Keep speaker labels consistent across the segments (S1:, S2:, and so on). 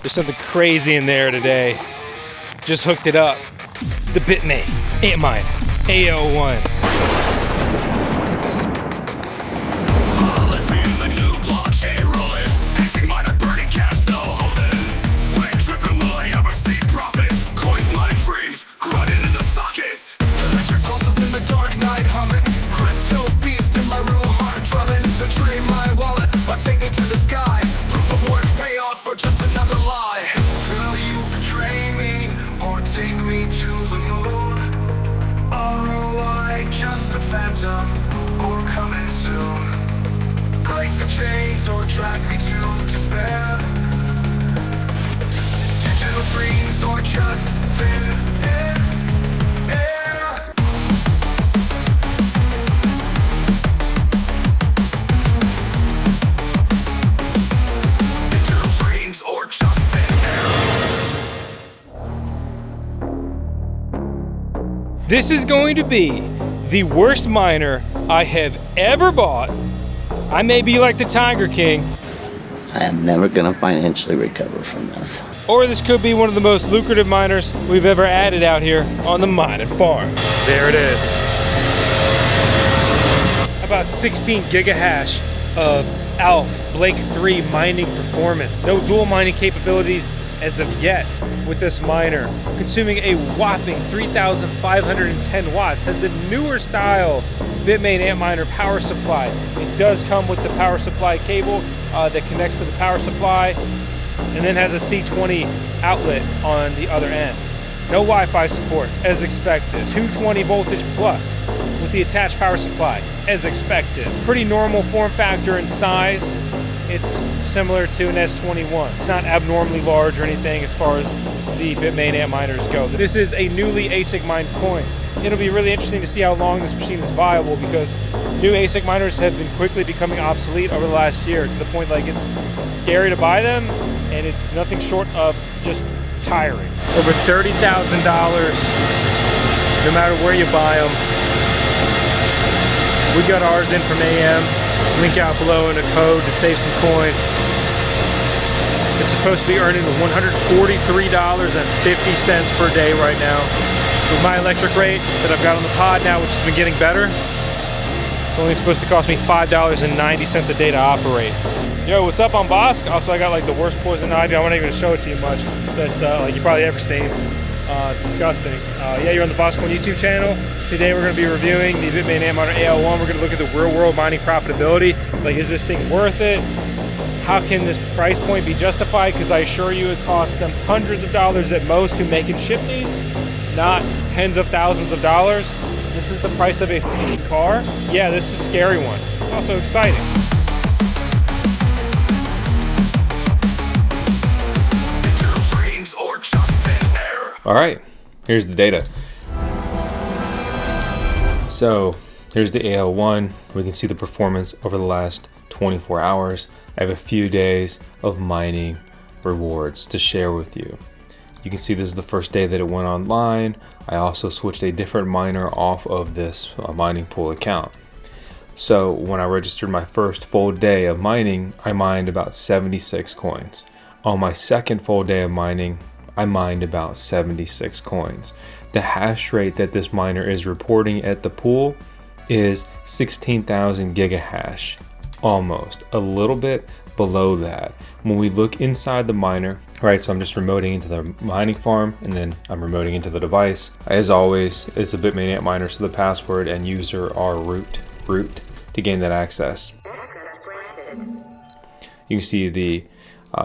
S1: There's something crazy in there today. Just hooked it up. The BITMAIN ANTMINER AL1.
S2: Or coming soon. Break the chains or drag me to despair. Digital dreams or just thin air. Digital dreams or just thin
S1: air. This is going to be the worst miner I have ever bought. I may be like the Tiger King.
S3: I am never gonna financially recover from this.
S1: Or this could be one of the most lucrative miners we've ever added out here on the mining farm. There it is. About 16 gigahash of ALPH Blake 3 mining performance. No dual mining capabilities as of yet with this miner, consuming a whopping 3,510 watts, has the newer style BITMAIN Antminer power supply. It does come with the power supply cable that connects to the power supply, and then has a C20 outlet on the other end. No Wi-Fi support, as expected. 220 voltage plus with the attached power supply, as expected. Pretty normal form factor and size. It's similar to an S21. It's not abnormally large or anything as far as the BITMAIN Antminers go. This is a newly ASIC mined coin. It'll be really interesting to see how long this machine is viable, because new ASIC miners have been quickly becoming obsolete over the last year, to the point like it's scary to buy them, and it's nothing short of just tiring. Over $30,000, no matter where you buy them. We got ours in from AM. Link out below in a code to save some coin. It's supposed to be earning $143.50 per day right now. With my electric rate that I've got on the pod now, which has been getting better, it's only supposed to cost me $5.90 a day to operate. Yo, what's up? I'm Vosk. Also, I got like the worst poison ivy. I won't even show it to you much. That's like you've probably ever seen. It's disgusting. Yeah, you're on the VoskCoin YouTube channel. Today we're going to be reviewing the BITMAIN Antminer AL1. We're going to look at the real world mining profitability. Like, is this thing worth it? How can this price point be justified? Because I assure you it costs them hundreds of dollars at most to make and ship these, not tens of thousands of dollars. This is the price of a car. Yeah, this is a scary one. Also exciting.
S4: All right, here's the data. So here's the AL1. We can see the performance over the last 24 hours. I have a few days of mining rewards to share with you. You can see this is the first day that it went online. I also switched a different miner off of this mining pool account. So when I registered my first full day of mining, I mined about 76 coins. On my second full day of mining, I mined about 76 coins. The hash rate that this miner is reporting at the pool is 16,000 gigahash, almost a little bit below that. When we look inside the miner, right, so I'm just remoting into the mining farm, and then I'm remoting into the device. As always, it's a BITMAIN Antminer, so the password and user are root to gain that access. You can see the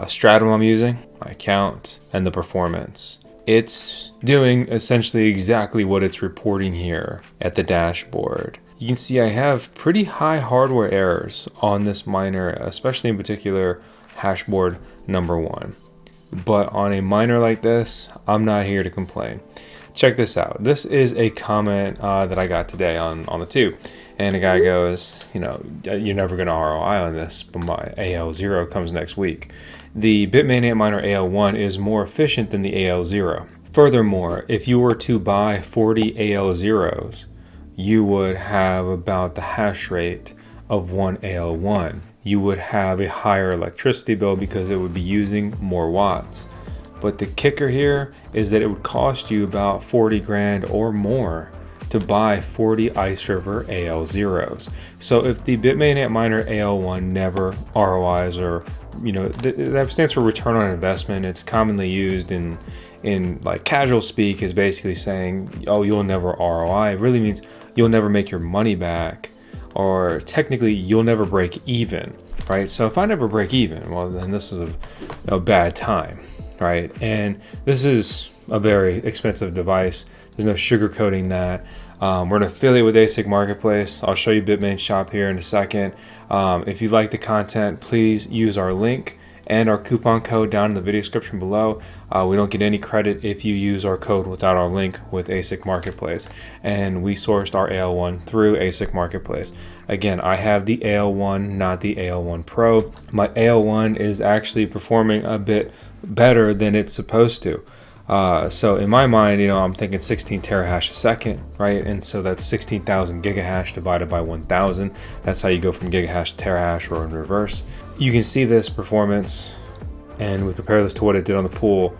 S4: stratum I'm using, my account, and the performance. It's doing essentially exactly what it's reporting here at the dashboard. You can see I have pretty high hardware errors on this miner, especially in particular hashboard number 1. But on a miner like this, I'm not here to complain. Check this out. This is a comment that I got today on the tube. And a guy goes, you know, you're never going to ROI on this, but my AL0 comes next week. The BITMAIN Antminer AL1 is more efficient than the AL0. Furthermore, if you were to buy 40 AL0s, you would have about the hash rate of one AL1. you would have a higher electricity bill because it would be using more watts. But the kicker here is that it would cost you about 40 grand or more to buy 40 Ice River AL0s. So if the BITMAIN ANTMINER AL1 never ROIs, or that stands for return on investment. It's commonly used in like casual speak, is basically saying, oh, you'll never ROI. It really means you'll never make your money back, or technically you'll never break even, right? So if I never break even, well, then this is a bad time, right? And this is a very expensive device. There's no sugarcoating that. We're an affiliate with ASIC Marketplace. I'll show you BITMAIN shop here in a second. If you like the content, please use our link and our coupon code down in the video description below. We don't get any credit if you use our code without our link with ASIC Marketplace. And we sourced our AL1 through ASIC Marketplace. Again, I have the AL1, not the AL1 Pro. My AL1 is actually performing a bit better than it's supposed to. So in my mind, I'm thinking 16 terahash a second, right? And so that's 16,000 gigahash divided by 1,000. That's how you go from gigahash to terahash, or in reverse. You can see this performance, and we compare this to what it did on the pool.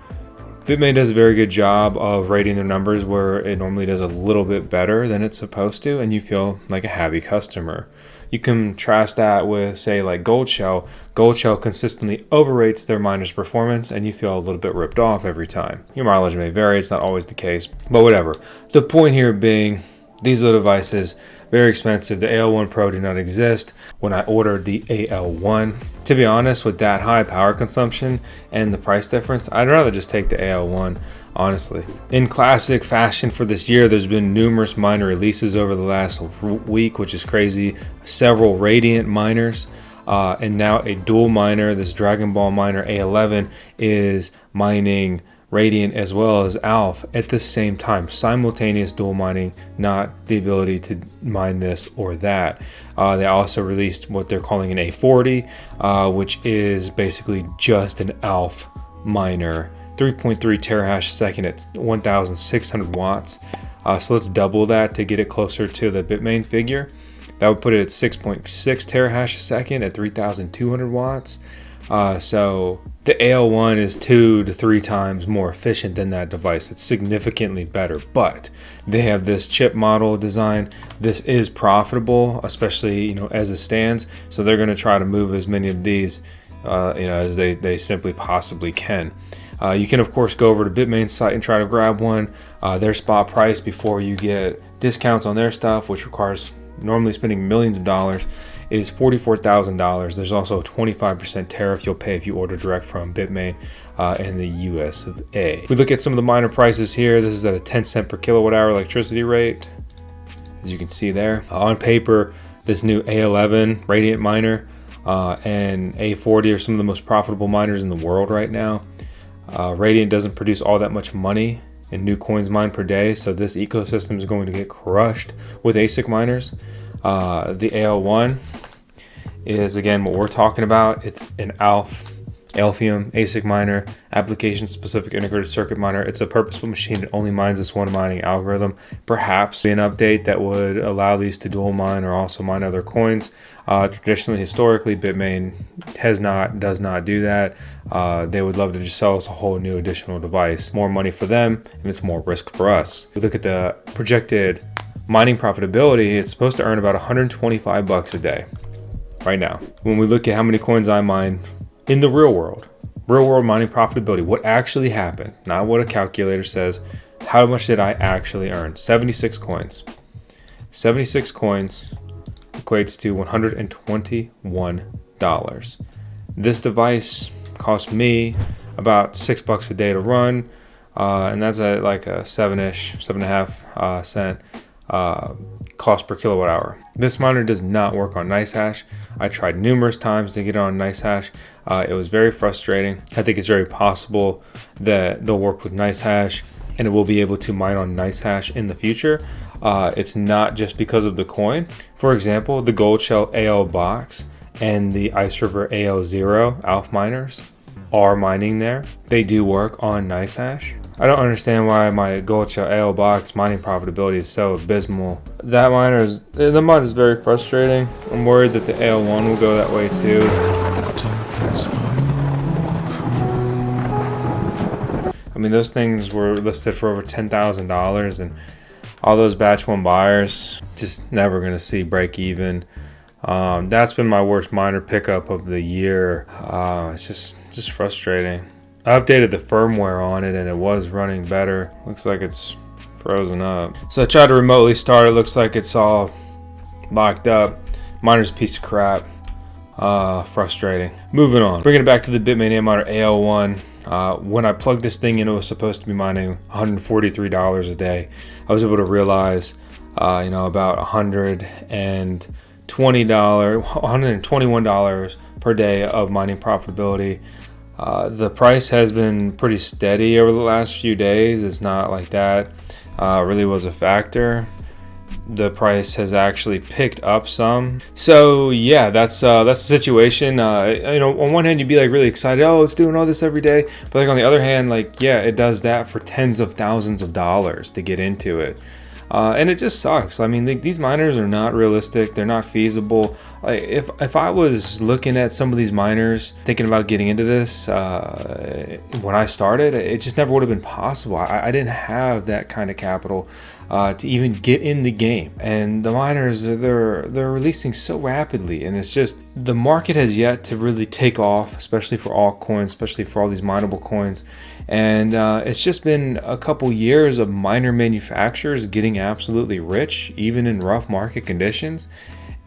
S4: BITMAIN does a very good job of rating their numbers where it normally does a little bit better than it's supposed to, and you feel like a happy customer. You contrast that with, say, like Gold Shell. Gold Shell consistently overrates their miners' performance, and you feel a little bit ripped off every time. Your mileage may vary, it's not always the case, but whatever. The point here being, these little devices, very expensive. The AL1 Pro did not exist when I ordered the AL1. To be honest, with that high power consumption and the price difference, I'd rather just take the AL1, honestly. In classic fashion for this year, there's been numerous miner releases over the last week, which is crazy. Several Radiant miners, and now a dual miner. This Dragon Ball miner A11 is mining Radiant as well as ALPH at the same time. Simultaneous dual mining, not the ability to mine this or that. They also released what they're calling an A40, which is basically just an ALPH miner. 3.3 terahash a second at 1,600 watts. So let's double that to get it closer to the BITMAIN figure. That would put it at 6.6 terahash a second at 3,200 watts. So the AL1 is 2 to 3 times more efficient than that device. It's significantly better, but they have this chip model design. This is profitable, especially as it stands. So they're going to try to move as many of these as they simply possibly can. You can of course go over to BITMAIN's site and try to grab one. Their spot price before you get discounts on their stuff, which requires normally spending millions of dollars, is $44,000. There's also a 25% tariff you'll pay if you order direct from BITMAIN in the US of A. We look at some of the miner prices here. This is at a 10 cent per kilowatt hour electricity rate, as you can see there. On paper, this new A11 Radiant miner and A40 are some of the most profitable miners in the world right now. Radiant doesn't produce all that much money in new coins mined per day, so this ecosystem is going to get crushed with ASIC miners. The AL1 is, again, what we're talking about. It's an Alephium ASIC miner, application-specific integrated circuit miner. It's a purposeful machine that only mines this one mining algorithm. Perhaps an update that would allow these to dual mine or also mine other coins. Traditionally, historically, BITMAIN does not do that. They would love to just sell us a whole new additional device. More money for them, and it's more risk for us. We look at the projected mining profitability. It's supposed to earn about 125 bucks a day right now. When we look at how many coins I mine in the real world mining profitability, what actually happened, not what a calculator says, how much did I actually earn? 76 coins. 76 coins equates to $121. This device cost me about $6 a day to run, and that's at like a 7.5 cent cost per kilowatt hour. This miner does not work on NiceHash. I tried numerous times to get it on NiceHash. It was very frustrating. I think it's very possible that they'll work with NiceHash and it will be able to mine on NiceHash in the future. It's not just because of the coin. For example, the Gold Shell AL box and the Ice River AL0 ALPH miners, are mining there. They do work on NiceHash. I don't understand why my Goldshell AL box mining profitability is so abysmal. The miner is very frustrating. I'm worried that the AL1 will go that way too. I mean, those things were listed for over $10,000, and all those batch 1 buyers just never gonna see break even. That's been my worst miner pickup of the year. It's just frustrating. I updated the firmware on it and it was running better. Looks like it's frozen up. So I tried to remotely start. It looks like it's all locked up. Miner's a piece of crap. Frustrating. Moving on. Bringing it back to the BITMAIN ANTMINER AL1. When I plugged this thing in, it was supposed to be mining $143 a day. I was able to realize, about $121 per day of mining profitability. The price has been pretty steady over the last few days. It's not like that really was a factor. The price has actually picked up some. So yeah, that's the situation. On one hand, you'd be like really excited, oh, it's doing all this every day. But like on the other hand, like, yeah, it does that for tens of thousands of dollars to get into it. And it just sucks. I mean, these miners are not realistic. They're not feasible. Like, if I was looking at some of these miners, thinking about getting into this when I started, it just never would have been possible. I didn't have that kind of capital to even get in the game. And the miners, they're releasing so rapidly, and it's just the market has yet to really take off, especially for altcoins, especially for all these mineable coins. And it's just been a couple years of miner manufacturers getting absolutely rich, even in rough market conditions,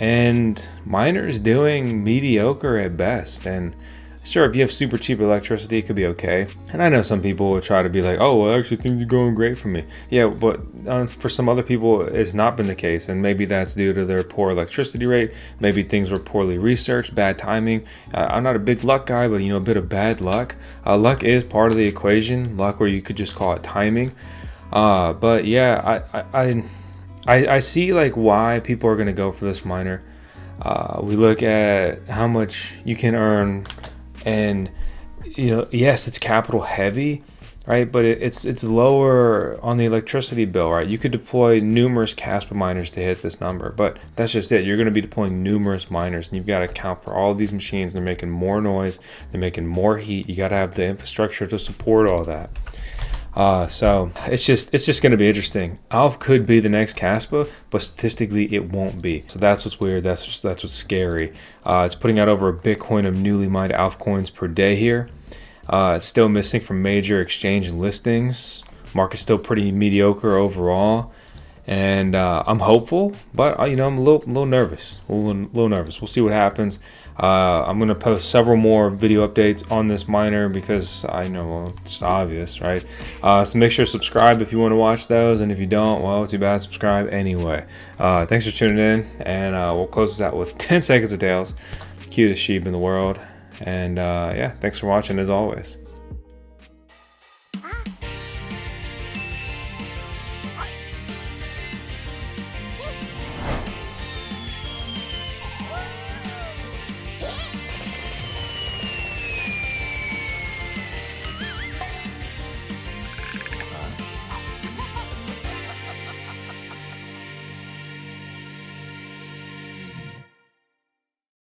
S4: and miners doing mediocre at best. And sure, if you have super cheap electricity, it could be okay. And I know some people will try to be like, oh, well, actually things are going great for me. Yeah, but for some other people, it's not been the case. And maybe that's due to their poor electricity rate. Maybe things were poorly researched, bad timing. I'm not a big luck guy, but a bit of bad luck. Luck is part of the equation. Luck, or you could just call it timing. But yeah, I see like why people are going to go for this miner. We look at how much you can earn. And yes, it's capital heavy, right? But it's lower on the electricity bill, right? You could deploy numerous Casper miners to hit this number, but that's just it. You're going to be deploying numerous miners, and you've got to account for all of these machines. They're making more noise, they're making more heat. You got to have the infrastructure to support all that. So it's just going to be interesting. ALPH could be the next Casper, but statistically it won't be. So that's what's weird. That's what's scary. It's putting out over a Bitcoin of newly mined ALPH coins per day here. It's still missing from major exchange listings. Market's still pretty mediocre overall. And I'm hopeful, but I'm a little nervous. A little nervous. We'll see what happens. I'm going to post several more video updates on this miner because I know it's obvious, right? So make sure to subscribe if you want to watch those, and if you don't, well, too bad. Subscribe anyway. Thanks for tuning in, and we'll close this out with 10 seconds of tails. Cutest sheep in the world. And yeah, thanks for watching as always.